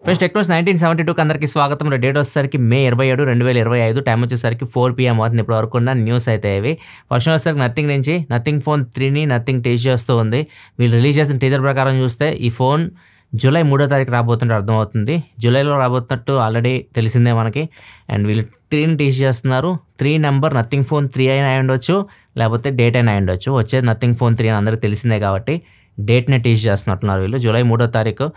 First Technos 1972 అందరికి స్వాగతం. Date వచ్చేసరికి May 27, 2025. టైం వచ్చేసరికి 4 PM అవుతుంది. ఇప్పటి వరకు ఉన్న న్యూస్ అయితే ఇవి. ఫస్ట్ వచ్చేసరికి నథింగ్ నుంచి నథింగ్ ఫోన్ 3ని నథింగ్ టీజ్ చేస్తూ ఉంది. వీళ్ళు రిలీజ్ చేసిన టీజర్ ప్రకారం చూస్తే ఈ ఫోన్ జూలై 3వ తారీఖు రాబోతుంటే అర్థమవుతుంది. జూలైలో రాబోతున్నట్టు ఆల్రెడీ తెలిసిందే మనకి. అండ్ వీళ్ళు 3ని టీజ్ చేస్తున్నారు. 3 నెంబర్ నథింగ్ ఫోన్ 3 అయినా అయి ఉండొచ్చు, లేకపోతే డేట్ అయినా అయి ఉండొచ్చు. వచ్చేది నథింగ్ ఫోన్ 3 అని అందరికీ తెలిసిందే కాబట్టి డేట్నే టీజ్ చేస్తున్నట్టున్నారు వీళ్ళు. జూలై 3వ తారీఖు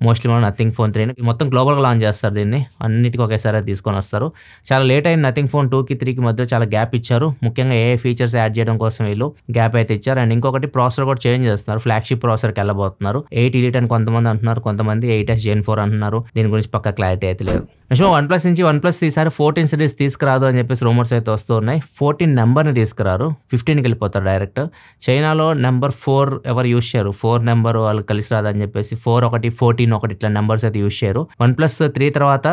మోస్ట్లీ మనం నథింగ్ ఫోన్ 3ని మొత్తం గ్లోబల్గా లాంచ్ చేస్తారు. దీన్ని అన్నిటికీ ఒకేసారి తీసుకొని వస్తారు. చాలా లేట్ అయిన నథింగ్ ఫోన్ 2కి 3కి మధ్య చాలా గ్యాప్ ఇచ్చారు. ముఖ్యంగా ఏ ఫీచర్స్ యాడ్ చేయడం కోసం వీళ్ళు గ్యాప్ అయితే ఇచ్చారు. అండ్ ఇంకొకటి ప్రాసెసర్ కూడా చేంజ్ చేస్తున్నారు. ఫ్లాగ్షిప్ ప్రాసెసర్కి వెళ్ళబోతున్నారు. 8 Elite అని కొంతమంది అంటున్నారు, కొంతమంది 8S Gen 4 అంటున్నారు. దీని గురించి పక్క క్లారిటీ అయితే లేదు. నెక్స్ట్ OnePlus నుంచి OnePlus ఈసారి 14 సిరీస్ తీసుకురాదు అని చెప్పేసి రూమర్స్ అయితే వస్తూ ఉన్నాయి. 14 నెంబర్ని తీసుకురారు, 15కి వెళ్ళిపోతారు డైరెక్ట్. చైనాలో నెంబర్ 4 ఎవరు యూజ్ చేయరు. 4 నెంబర్ వాళ్ళు కలిసి రాదని చెప్పేసి 4 ఒకటి 14 ఒకటి ఇట్లా నెంబర్స్ అయితే యూజ్ చేయరు. OnePlus 3 తర్వాత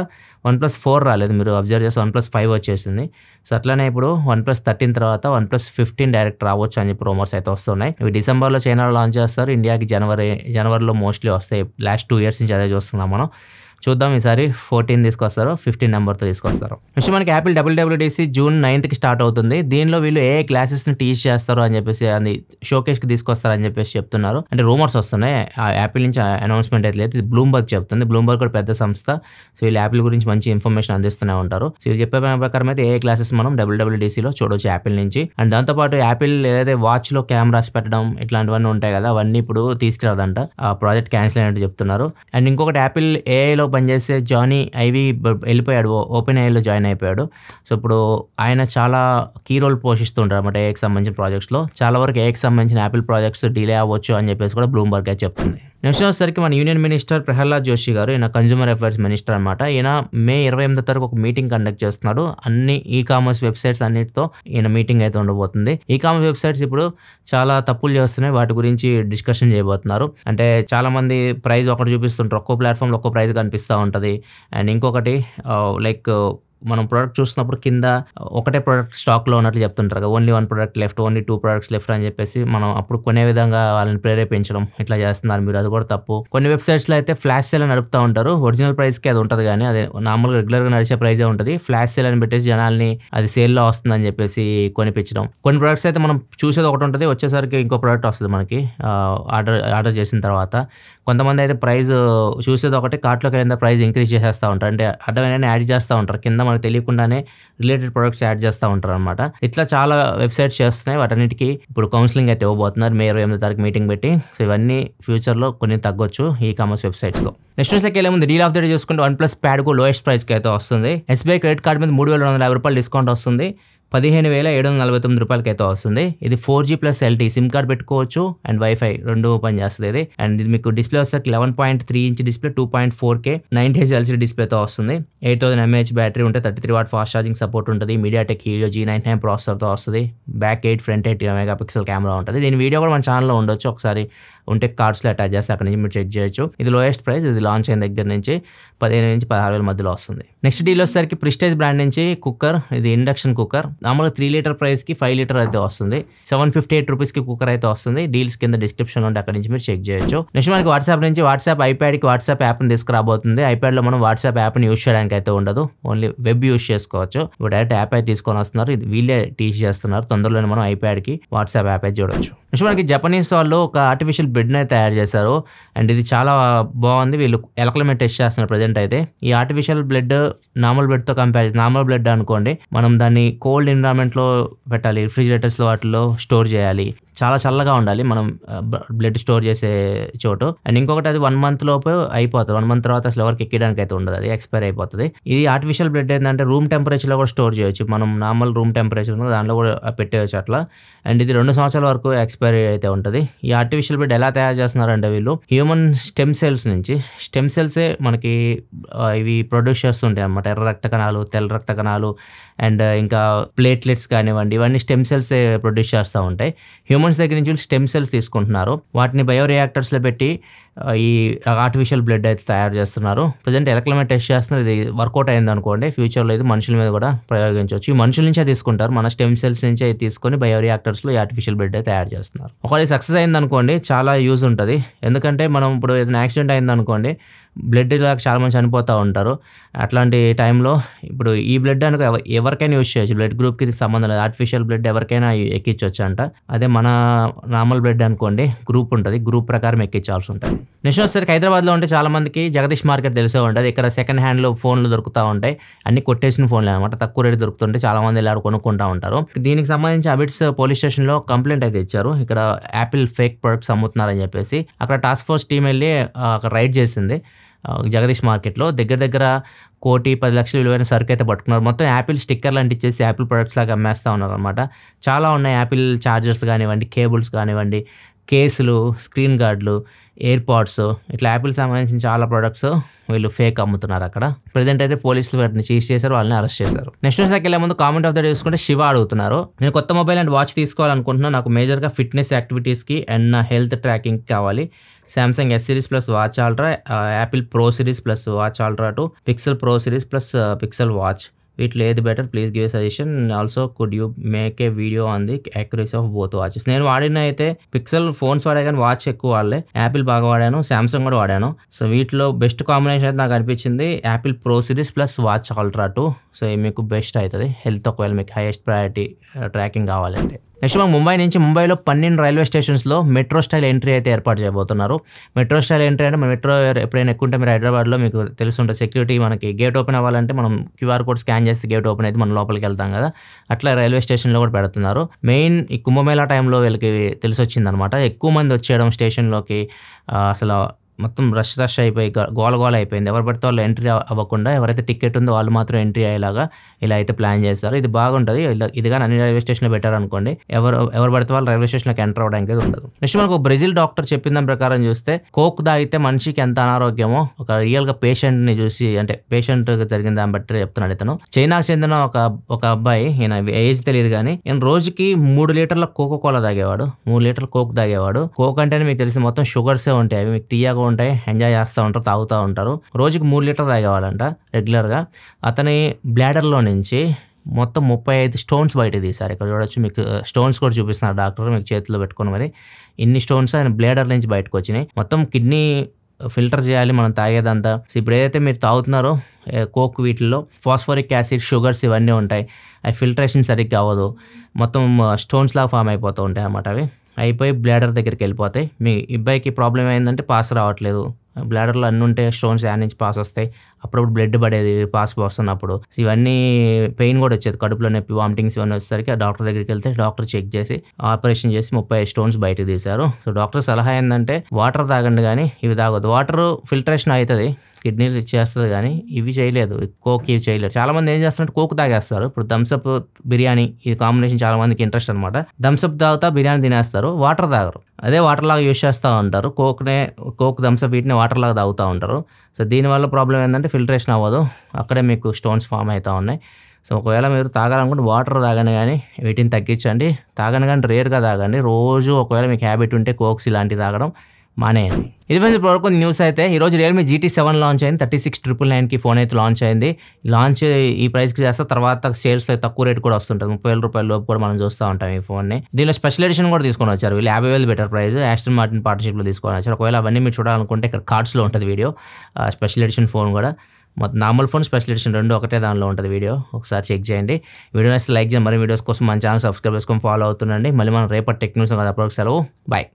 OnePlus 4 రాలేదు. మీరు అబ్జర్వ్ చేస్తే OnePlus 5 వచ్చేసింది. సో అట్లనే ఇప్పుడు OnePlus 13 తర్వాత OnePlus 15 డైరెక్ట్ రావచ్చు అని చెప్పి రూమర్స్ అయితే వస్తున్నాయి. ఇవి డిసెంబర్లో చైనాలో లాంచ్ చేస్తారు. ఇండియాకి జనవరిలో మోస్ట్లీ వస్తాయి. లాస్ట్ 2 years నుంచి అదే చూస్తున్నాం మనం. చూద్దాం ఈసారి 14 తీసుకొస్తారు, 15 నెంబర్తో తీసుకొస్తారు. నెక్స్ట్ మనకి యాపిల్ WWDC June 9కి స్టార్ట్ అవుతుంది. దీనిలో వీళ్ళు ఏ క్లాసెస్ని టీచ్ చేస్తారు అని చెప్పేసి అది షోకేస్కి తీసుకొస్తారని చెప్పేసి చెప్తున్నారు. అంటే రూమర్స్ వస్తున్నాయి. ఆ యాపిల్ నుంచి అనౌన్స్మెంట్ అయితే లేదు. ఇది బ్లూంబర్గ్ చెప్తుంది. బ్లూంబర్గ్ కూడా పెద్ద సంస్థ. సో వీళ్ళు యాపిల్ గురించి మంచి ఇన్ఫర్మేషన్ అందిస్తూనే ఉంటారు. సో వీళ్ళు చెప్పే ప్రకారం అయితే ఏ క్లాసెస్ మనం WWDCలో చూడవచ్చు యాపిల్ నుంచి. అండ్ దాంతోపాటు యాపిల్ ఏదైతే వాచ్లో కెమెరాస్ పెట్టడం ఇట్లాంటివన్నీ ఉంటాయి కదా, అవన్నీ ఇప్పుడు తీసుకురాదంట. ఆ ప్రాజెక్ట్ క్యాన్సిల్ అయినట్టు చెప్తున్నారు. అండ్ ఇంకొకటి యాపిల్ ఏఐలో పనిచేసే జానీ ఐవి వెళ్ళిపోయాడు, ఓపెన్ ఏఐలో జాయిన్ అయిపోయాడు. సో ఇప్పుడు ఆయన చాలా కీ రోల్ పోషిస్తుంటారు అన్నమాట ఏఐకి సంబంధించిన ప్రాజెక్ట్స్లో. చాలా వరకు ఏఐకి సంబంధించిన యాపిల్ ప్రాజెక్ట్స్ డిలే అవ్వచ్చు అని చెప్పేసి కూడా బ్లూంబర్గ్ చెప్తుంది. నెక్స్ట్ వచ్చేసరికి మన యూనియన్ మినిస్టర్ ప్రహ్లాద్ జోషి గారు, ఈయన కన్జ్యూమర్ అఫైర్స్ మినిస్టర్ అనమాట. ఈయన May 28 తారీఖు ఒక మీటింగ్ కండక్ట్ చేస్తున్నాడు. అన్ని కామర్స్ వెబ్సైట్స్ అన్నిటితో ఈయన మీటింగ్ అయితే ఉండబోతుంది. కామర్స్ వెబ్సైట్స్ ఇప్పుడు చాలా తప్పులు చేస్తున్నాయి, వాటి గురించి డిస్కషన్ చేయబోతున్నారు. అంటే చాలా మంది ప్రైస్ ఒకటి చూపిస్తుంటారు, ఒక్కో ప్లాట్ఫామ్లో ఒక్కో ప్రైస్ కనిపిస్తూ ఉంటుంది. అండ్ ఇంకొకటి లైక్ మనం ప్రోడక్ట్ చూసినప్పుడు కింద ఒకటే ప్రోడక్ట్ స్టాక్లో ఉన్నట్లు చెప్తుంటారు కదా, only 1 product left, only 2 products left అని చెప్పేసి మనం అప్పుడు కొనే విధంగా వాళ్ళని ప్రేరేపించడం ఇట్లా చేస్తున్నారు మీరు. అది కూడా తప్పు. కొన్ని వెబ్సైట్స్లో అయితే ఫ్లాష్ సేల్ అని నడుపుతూ ఉంటారు. ఒరిజినల్ ప్రైస్కి అది ఉంటుంది, కానీ అది నార్మల్గా రెగ్యులర్గా నడిచే ప్రైజే ఉంటుంది. ఫ్లాష్ సేల్ అని పెట్టేసి జనాల్ని అది సేల్లో వస్తుందని చెప్పేసి కొనిపించడం. కొన్ని ప్రోడక్ట్స్ అయితే మనం చూసేది ఒకటి ఉంటుంది, వచ్చేసరికి ఇంకో ప్రోడక్ట్ వస్తుంది మనకి ఆర్డర్ చేసిన తర్వాత. కొంతమంది అయితే ప్రైస్ చూసేది ఒకటి, కార్ట్లోకి వెళ్ళిన ప్రైస్ ఇంక్రీజ్ చేసేస్తూ ఉంటారు. అంటే అడ్డమైన యాడ్ చేస్తూ ఉంటారు, కింద మనకు తెలియకుండానే రిలేటెడ్ ప్రొడక్ట్స్ యాడ్ చేస్తూ ఉంటారు అనమాట. ఇట్లా చాలా వెబ్సైట్స్ చేస్తున్నాయి. వాటన్నిటికీ ఇప్పుడు కౌన్సిలింగ్ అయితే ఇవ్వబోతున్నారు May 28 తారీఖు మీటింగ్ పెట్టి. సో ఇవన్నీ ఫ్యూచర్లో కొన్ని తగ్గొచ్చు ఈ కామర్స్ వెబ్సైట్స్లో. నెక్స్ట్ న్యూస్లోకి వెళ్ళే ముందు డీల్ ఆఫ్ ద డే చూసుకుంటే OnePlus Padకు లోయెస్ట్ ప్రైస్కి అయితే వస్తుంది. SBI క్రెడిట్ కార్డ్ మీద $3,250 డిస్కౌంట్ వస్తుంది. 15,749 రూపాయలకి అయితే వస్తుంది. ఇది 4G + LTE సిమ్ కార్డ్ పెట్టుకోవచ్చు అండ్ వైఫై రెండు ఓపెన్ చేస్తుంది ఇది. అండ్ ఇది మీకు డిస్ప్లే వస్తే 11.3 inch display, 2.4K 90Hz LCD డిస్ప్లేతో వస్తుంది. 8000 mAh బ్యాటరీ ఉంటే 33 వాట్ ఫాస్ట్ ఛార్జింగ్ సపోర్ట్ ఉంటుంది. మీడియాటెక్ హీలియో G99 ప్రాసెసర్తో వస్తుంది. బ్యాక్ 8 ఫ్రంట్ 8 మెగాపిక్సెల్ కెమెరా ఉంటుంది. దీని వీడియో కూడా మన ఛానల్లో ఉండొచ్చు, ఒకసారి ఉంటే కార్డ్స్లో అటాచ్ చేస్తే అక్కడ నుంచి మీరు చెక్ చేయొచ్చు. ఇది లోయెస్ట్ ప్రైస్. ఇది లాంచ్ అయిన దగ్గర నుంచి 15,000 నుంచి 16,000 మధ్యలో వస్తుంది. నెక్స్ట్ డీల్ వచ్చేసరికి ప్రిస్టేజ్ బ్రాండ్ నుంచి కుక్కర్. ఇది ఇండక్షన్ కుక్కర్. మామూలుగా 3 లీటర్ ప్రైస్కి 5 లీటర్ అయితే వస్తుంది. 758 రూపీస్కి కుక్కర్ అయితే వస్తుంది. డీల్స్ కింద డిస్క్రిప్షన్ ఉంటే అక్కడ నుంచి మీరు చెక్ చేయొచ్చు. నెక్స్ట్ మనకి వాట్సాప్ నుంచి వాట్సాప్ ఐప్యాడ్కి వాట్సాప్ యాప్ని తీసుకురాబోతుంది. ఐప్యాడ్లో మనం వాట్సాప్ యాప్ని యూజ్ చేయడానికి అయితే ఉండదు, ఓన్లీ వెబ్ యూజ్ చేసుకోవచ్చు. ఇప్పుడు డైరెక్ట్ యాప్ అయితే తీసుకొని వస్తున్నారు. ఇది వీళ్ళే టీచ్ చేస్తున్నారు. తొందరలోనే మనం ఐప్యాడ్కి వాట్సాప్ యాప్ అయితే చూడొచ్చు. నెక్స్ట్ మనకి జపనీస్ వాళ్ళు ఒక ఆర్టిఫిషియల్ బెడ్ని అయితే తయారు చేశారు. అండ్ ఇది చాలా బాగుంది. వీళ్ళు ఎలకల మీద టెస్ట్ చేస్తున్నారు ప్రజెంట్ అయితే. ఈ ఆర్టిఫిషియల్ బ్లడ్ నార్మల్ బ్లడ్తో కంపేర్ చేసి, నార్మల్ బ్లడ్ అనుకోండి, మనం దాన్ని కోల్డ్ ఎన్విరాన్మెంట్లో పెట్టాలి, రిఫ్రిజిరేటర్స్లో వాటిలో స్టోర్ చేయాలి. చాలా చల్లగా ఉండాలి మనం బ్లడ్ స్టోర్ చేసే చోటు. అండ్ ఇంకొకటి అది 1 month లోపు అయిపోతుంది. 1 month తర్వాత అసలు ఎవరికి ఎక్కడానికి అయితే ఉండదు, అది ఎక్స్పైర్ అయిపోతుంది. ఇది ఆర్టిఫిషియల్ బ్లడ్ ఏంటంటే రూమ్ టెంపరేచర్లో కూడా స్టోర్ చేయొచ్చు. మనం నార్మల్ రూమ్ టెంపరేచర్ దాంట్లో కూడా పెట్టేయచ్చు అట్లా. అండ్ ఇది 2 సంవత్సరాల వరకు ఎక్స్పైరీ అయితే ఉంటుంది. ఈ ఆర్టిఫిషియల్ బ్లడ్ ఎలా తయారు చేస్తున్నారంటే వీళ్ళు హ్యూమన్ స్టెమ్ సెల్స్ నుంచి, స్టెమ్ సెల్సే మనకి ఇవి ప్రొడ్యూస్ చేస్తుంటాయి అన్నమాట. ఎర్ర రక్త కణాలు, తెల్ల రక్త కణాలు అండ్ ఇంకా ప్లేట్లెట్స్ కానివ్వండి, ఇవన్నీ స్టెమ్ సెల్సే ప్రొడ్యూస్ చేస్తూ ఉంటాయి. హ్యూమన్స్ దగ్గర నుంచి స్టెమ్ సెల్స్ తీసుకుంటున్నారు. వాటిని బయోరియాక్టర్స్లో పెట్టి ఈ ఆర్టిఫిషియల్ బ్లడ్ అయితే తయారు చేస్తున్నారు. ప్రజెంట్ ఎలకల మీద టెస్ట్ చేస్తున్నారు. ఇది వర్కౌట్ అయింది అనుకోండి, ఫ్యూచర్లో ఇది మనుషుల మీద కూడా ప్రయోగించవచ్చు. ఈ మనుషుల నుంచే తీసుకుంటారు, మన స్టెమ్ సెల్స్ నుంచే తీసుకొని బయోరియాక్టర్స్లో ఈ ఆర్టిఫిషియల్ బ్లడ్ అయితే తయారు చేస్తున్నారు. ఒకవేళ సక్సెస్ అయింది అనుకోండి చాలా యూజ్ ఉంటుంది. ఎందుకంటే మనం ఇప్పుడు ఏదైనా యాక్సిడెంట్ అయింది అనుకోండి, బ్లడ్ ఇలా చాలా మంది చనిపోతూ ఉంటారు. అట్లాంటి టైంలో ఇప్పుడు ఈ బ్లడ్ అనుకో ఎవరికైనా యూజ్ చేయొచ్చు. బ్లడ్ గ్రూప్కి సంబంధం లేదు, ఆర్టిఫిషియల్ బ్లడ్ ఎవరికైనా ఎక్కించవచ్చు అంట. అదే మన నార్మల్ బ్లడ్ అనుకోండి గ్రూప్ ఉంటుంది, గ్రూప్ ప్రకారం ఎక్కించాల్సి ఉంటుంది. నెక్స్ట్ వచ్చేసరికి హైదరాబాద్లో ఉంటే చాలా మందికి జగదీష్ మార్కెట్ తెలిసే ఉంటుంది. ఇక్కడ సెకండ్ హ్యాండ్లో ఫోన్లు దొరుకుతూ ఉంటాయి, అన్ని కొట్టేసిన ఫోన్లు అనమాట, తక్కువ రేటు దొరుకుతుంటే చాలా మంది ఇలా కొనుక్కుంటూ ఉంటారు. దీనికి సంబంధించి అబిట్స్ పోలీస్ స్టేషన్లో కంప్లైంట్ అయితే ఇచ్చారు, ఇక్కడ యాపిల్ ఫేక్ ప్రొడక్ట్స్ అమ్ముతున్నారని చెప్పేసి. అక్కడ టాస్క్ ఫోర్స్ టీం వెళ్ళి అక్కడ రైడ్ చేసింది జగదీష్ మార్కెట్లో. దగ్గర 1,10,00,000 విలువైన సరుకు అయితే పట్టుకున్నారు. మొత్తం యాపిల్ స్టిక్కర్లు అంటించేసి యాపిల్ ప్రొడక్ట్స్ లాగా అమ్మేస్తూ ఉన్నారు అనమాట. చాలా ఉన్నాయి, యాపిల్ ఛార్జర్స్ కానివ్వండి, కేబుల్స్ కానివ్వండి, కేసులు, స్క్రీన్ గార్డులు, ఎయిర్ పాడ్స్, ఇట్లా యాపిల్ సంబంధించిన చాలా ప్రొడక్ట్స్ వీళ్ళు ఫేక్ అమ్ముతున్నారు అక్కడ. ప్రజెంట్ అయితే పోలీసులు వాటిని సీజ్ చేశారు, వాళ్ళని అరెస్ట్ చేశారు. నెక్స్ట్ న్యూస్కి వెళ్ళే ముందు కామెంట్ ఆఫ్ ద డే చూసుకుంటే శివ అడుగుతున్నారు, నేను కొత్త మొబైల్ అండ్ వాచ్ తీసుకోవాలనుకుంటున్నాను, నాకు మేజర్గా ఫిట్నెస్ యాక్టివిటీస్కి అండ్ నా హెల్త్ ట్రాకింగ్ కావాలి. Samsung S series plus watch ultra, Apple pro series plus watch ultra 2, pixel pro series plus pixel watch, వీటిలో ఏది better please give suggestion. Also could you make a video on the accuracy of both watches. నేను వాడిన అయితే pixel phones వాడా కానీ watch ఎక్కువ వాడలే, Apple బాగా వాడాను, సామ్సంగ్ కూడా వాడాను. సో వీటిలో బెస్ట్ కాంబినేషన్ అయితే నాకు అనిపించింది Apple pro series plus watch ultra 2. So మీకు బెస్ట్ అవుతుంది హెల్త్, ఒకవేళ మీకు హైయెస్ట్ ప్రయారిటీ ట్రాకింగ్ కావాలంటే. నెక్స్ట్ మనం ముంబైలో 12 రైల్వే స్టేషన్స్లో మెట్రో స్టైల్ ఎంట్రీ అయితే ఏర్పాటు చేయబోతున్నారు. మెట్రో స్టైల్ ఎంట్రీ అంటే మన మెట్రో ఎప్పుడైనా ఎక్కుంటే మీరు హైదరాబాద్లో మీకు తెలుసుంటుంది, సెక్యూరిటీ మనకి గేట్ ఓపెన్ అవ్వాలంటే మనం QR కోడ్ స్కాన్ చేస్తే గేట్ ఓపెన్ అయితే మనం లోపలికి వెళ్తాం కదా, అట్లా రైల్వే స్టేషన్లో కూడా పెడుతున్నారు. మెయిన్ ఈ కుంభమేళా టైంలో వీళ్ళకి తెలిసి వచ్చిందనమాట, ఎక్కువ మంది వచ్చేయడం స్టేషన్లోకి, అసలు మొత్తం రష్ అయిపోయి గోల అయిపోయింది. ఎవరు పడితే వాళ్ళు ఎంట్రీ అవ్వకుండా, ఎవరైతే టికెట్ ఉందో వాళ్ళు మాత్రం ఎంట్రీ అయ్యేలాగా ఇలా అయితే ప్లాన్ చేస్తారు. ఇది బాగుంటుంది. ఇది కానీ అన్ని రైల్వే స్టేషన్లో పెట్టారనుకోండి, ఎవరు పడితే వాళ్ళు రైల్వే స్టేషన్లోకి ఎంటర్ అవ్వడానికి ఉండదు. నెక్స్ట్ మనకు బ్రెజిల్ డాక్టర్ చెప్పిన దాని ప్రకారం చూస్తే కోక్ తాగితే మనిషికి ఎంత అనారోగ్యమో ఒక రియల్గా పేషెంట్ని చూసి, అంటే పేషెంట్ జరిగిన దాన్ని బట్టి చెప్తున్నాడు ఇతను. చైనాకు చెందిన ఒక అబ్బాయి, ఈయన ఏజ్ తెలియదు కానీ ఈయన రోజుకి 3 లీటర్ల కోకోకోలా తాగేవాడు, 3 లీటర్ల కోక్ తాగేవాడు. కోక్ అంటేనే మీకు తెలిసి మొత్తం షుగర్సే ఉంటాయి, అవి మీకు తీయగా ఉంటాయి, ఎంజాయ్ చేస్తూ ఉంటారు, తాగుతూ ఉంటారు. రోజుకి 3 లీటర్లు తాగేవాళ్ళంట రెగ్యులర్గా. అతని బ్లాడర్లో నుంచి మొత్తం 35 స్టోన్స్ బయట తీశారు. ఇక్కడ చూడొచ్చు, మీకు స్టోన్స్ కూడా చూపిస్తున్నారు డాక్టర్ మీకు చేతిలో పెట్టుకుని. మరి ఇన్ని స్టోన్స్ ఆయన బ్లాడర్ నుంచి బయటకు వచ్చినాయి. మొత్తం కిడ్నీ ఫిల్టర్ చేయాలి మనం తాగేదంతా. సో ఇప్పుడు ఏదైతే మీరు తాగుతున్నారో కోక్, వీటిల్లో ఫాస్ఫరిక్ యాసిడ్, షుగర్స్ ఇవన్నీ ఉంటాయి, అవి ఫిల్టరేషన్ సరిగ్గా అవ్వదు, మొత్తం స్టోన్స్ లాగా ఫామ్ అయిపోతూ ఉంటాయి అన్నమాట. అవి అయిపోయి బ్లాడర్ దగ్గరికి వెళ్ళిపోతాయి. మీ అబ్బాయికి ప్రాబ్లం ఏంటంటే పాస్ రావట్లేదు, బ్లాడర్లో అన్నీ ఉంటే స్టోన్స్ యాడ్ నుంచి పాస్ వస్తాయి, అప్పుడప్పుడు బ్లడ్ పడేది పాస్ వస్తున్నప్పుడు, ఇవన్నీ పెయిన్ కూడా వచ్చేది, కడుపులో నొప్పి, వామిటింగ్స్ ఇవన్నీ వచ్చేసరికి ఆ డాక్టర్ దగ్గరికి వెళ్తే డాక్టర్ చెక్ చేసి ఆపరేషన్ చేసి 30 స్టోన్స్ బయటకు తీశారు. సో డాక్టర్ సలహా ఏంటంటే వాటర్ తాగండి కానీ ఇవి తాగొద్దు. వాటర్ ఫిల్టరేషన్ అవుతుంది, కిడ్నీలు ఇచ్చేస్తుంది, కానీ ఇవి చేయలేదు, కోక్ ఇవి చేయలేదు. చాలా మంది ఏం చేస్తారంటే కోక్ తాగేస్తారు. ఇప్పుడు థమ్స్అప్ బిర్యానీ ఈ కాంబినేషన్ చాలా మందికి ఇంట్రెస్ట్ అనమాట. థమ్స్అప్ తాగుతా బిర్యానీ తినేస్తారు, వాటర్ తాగరు, అదే వాటర్ లాగా యూజ్ చేస్తూ ఉంటారు. కోక్ థమ్స్అప్ వీటిని వాటర్ లాగా తాగుతూ ఉంటారు. సో దీనివల్ల ప్రాబ్లం ఏంటంటే ఫిల్టరేషన్ అవ్వదు, అక్కడే మీకు స్టోన్స్ ఫామ్ అవుతూ ఉన్నాయి. సో ఒకవేళ మీరు తాగాలనుకుంటే వాటర్ తాగని కానీ వీటిని తగ్గించండి, తాగని కానీ రేర్గా తాగండి. రోజు ఒకవేళ మీకు హ్యాబిట్ ఉంటే కోక్స్ ఇలాంటివి తాగడం మానేయండి. ఇది ఫ్రెండ్స్ ఇప్పుడు న్యూస్ అయితే ఈరోజు రియల్మీ GT7 లాంచ్ అయింది, 36,999కి ఫోన్ అయితే లాంచ్ అయింది. లాంచ్ ఈ ప్రైస్కి చేస్తే తర్వాత సేల్స్ తక్కువ రేట్ కూడా వస్తుంటుంది, 30,000 రూపాయల లోపు కూడా మనం చూస్తూ ఉంటాం ఈ ఫోన్ని. దీనిలో స్పెషల్ ఎడిషన్ కూడా తీసుకొని వచ్చారు వీళ్ళు, 50,000 బెటర్ ప్రైస్, ఆస్టన్ మార్టిన్ పార్ట్నర్షిప్లో తీసుకొని వచ్చారు. ఒకవేళ అవన్నీ మీరు చూడాలనుకుంటే ఇక్కడ కార్డ్స్లో ఉంటుంది వీడియో, స్పెషల్ ఎడిషన్ ఫోన్ కూడా, నార్మల్ ఫోన్ స్పెషల్ ఎడిషన్ రెండు ఒకటే దానిలో ఉంటుంది వీడియో, ఒకసారి చెక్ చేయండి. వీడియో నచ్చితే లైక్ చేయండి, మరి వీడియోస్ కోసం మన ఛానల్ సబ్స్క్రైబ్ చేసుకొని ఫాలో అవుతుండండి. మళ్ళీ మనం రేపటి టెక్ న్యూస్ కదా, అప్పుడు సెలవు, బాయ్.